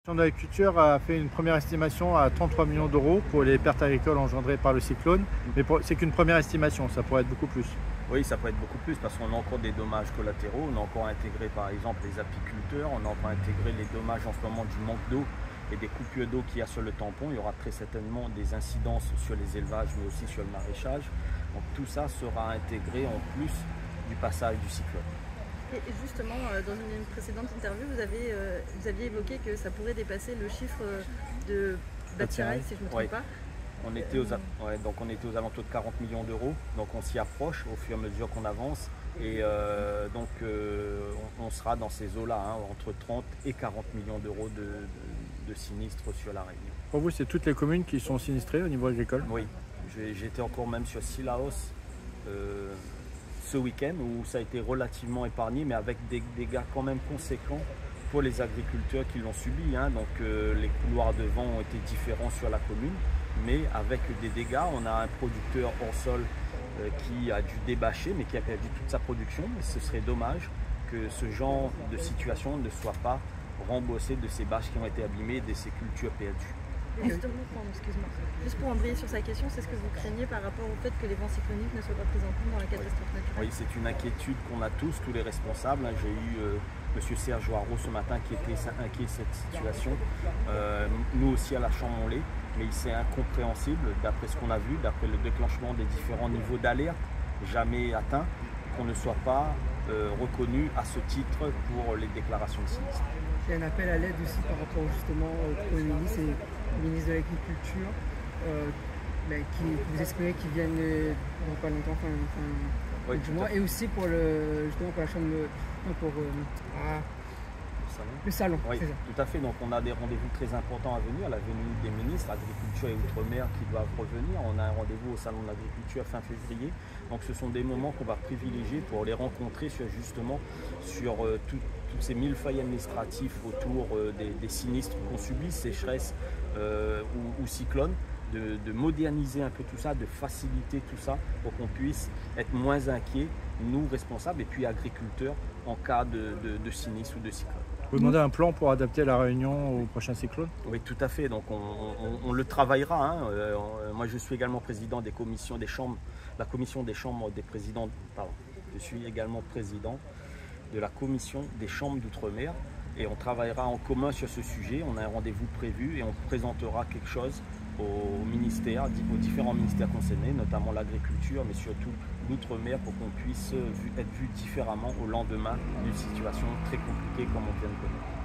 La Chambre d'agriculture a fait une première estimation à 33 millions d'euros pour les pertes agricoles engendrées par le cyclone, mais c'est qu'une première estimation, ça pourrait être beaucoup plus. Oui, ça peut être beaucoup plus parce qu'on a encore des dommages collatéraux, on a encore intégré par exemple les apiculteurs, on a encore intégré les dommages en ce moment du manque d'eau et des coupures d'eau qu'il y a sur le tampon. Il y aura très certainement des incidences sur les élevages mais aussi sur le maraîchage. Donc tout ça sera intégré en plus du passage du cyclone. Et justement, dans une précédente interview, vous aviez évoqué que ça pourrait dépasser le chiffre de Batiareil, si je ne me trompe pas. On était aux alentours de 40 millions d'euros, donc on s'y approche au fur et à mesure qu'on avance. Et on sera dans ces eaux-là, hein, entre 30 et 40 millions d'euros de sinistres sur la Réunion. Pour vous, c'est toutes les communes qui sont sinistrées au niveau agricole? Oui, j'étais encore même sur Sillaos ce week-end où ça a été relativement épargné, mais avec des dégâts quand même conséquents pour les agriculteurs qui l'ont subi. Hein. Donc les couloirs de vent ont été différents sur la commune, mais avec des dégâts. On a un producteur hors sol qui a dû débâcher, mais qui a perdu toute sa production. Et ce serait dommage que ce genre de situation ne soit pas remboursé de ces bâches qui ont été abîmées et de ces cultures perdues. Justement, excuse-moi. Juste pour embrayer sur sa question, c'est ce que vous craignez par rapport au fait que les vents cycloniques ne soient pas pris en compte dans la catastrophe naturelle? Oui, c'est une inquiétude qu'on a tous les responsables. J'ai eu M. Serge Hoireau ce matin qui était inquiet de cette situation. Nous aussi à la Chambre on l'est, mais c'est incompréhensible d'après ce qu'on a vu, d'après le déclenchement des différents niveaux d'alerte jamais atteints, qu'on ne soit pas reconnu à ce titre pour les déclarations de sinistre. Il y a un appel à l'aide aussi par rapport justement au Premier ministre et au ministre de l'Agriculture qui vous espérez qu'ils viennent dans pas longtemps, oui, du mois, et aussi pour justement pour la chambre le salon. Oui, tout à fait. Donc on a des rendez-vous très importants à venir, la venue des ministres, Agriculture et Outre-mer qui doivent revenir. On a un rendez-vous au salon de l'agriculture fin février. Donc ce sont des moments qu'on va privilégier pour les rencontrer sur tous ces millefeuilles administratifs autour des sinistres qu'on subit, sécheresse ou cyclones, de moderniser un peu tout ça, de faciliter tout ça pour qu'on puisse être moins inquiets, nous responsables et puis agriculteurs, en cas de sinistre ou de cyclone. Vous demandez un plan pour adapter la Réunion au prochain cyclone? Oui, tout à fait. Donc on le travaillera. Hein. Moi, je suis également président des commissions des chambres, la commission des chambres des présidents. Pardon. Je suis également président de la commission des chambres d'outre-mer et on travaillera en commun sur ce sujet. On a un rendez-vous prévu et on présentera quelque chose aux différents ministères concernés, notamment l'agriculture, mais surtout l'outre-mer, pour qu'on puisse être vu différemment au lendemain d'une situation très compliquée comme on vient de connaître.